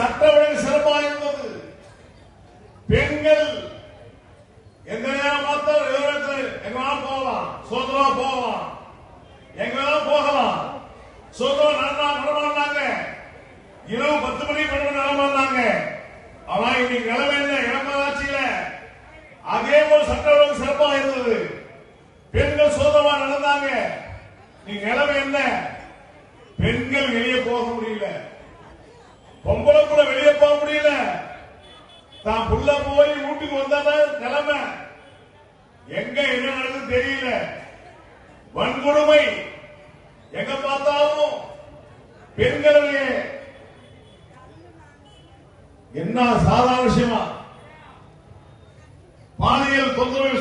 சட்ட ஒழுங்கு சிறப்பாக இருந்தது. பெண்கள் எந்த நேரம் பார்த்தாலும் எங்களால் போகலாம், சுதந்திரமா போகலாம், எங்களால் போகலாம், சுதந்திரம் நடமாடினாங்க. இரவு 10 மணி 12 மணி நடமாடினாங்க. ஆனா இன்னைக்கு நிலைமை என்ன? இடமாட்சியில அதே போல் சட்ட ஒழுங்கு சிறப்பாக இருந்தது. பெண்கள் சுதந்திரமா நடந்தாங்க. நீங்க நிலைமை என்ன? பெண்கள் வெளியே போக முடியல, பொம்பளை கூட வெளியே போக முடியல. தான் புள்ள போய் வீட்டுக்கு வந்த நிலைமை எங்க என்ன நடக்குது தெரியல. வன்கொடுமை எங்க பார்த்தாலும் பெண்களுடைய என்ன சாதாரண விஷயமா பாலியல் தொந்தரவு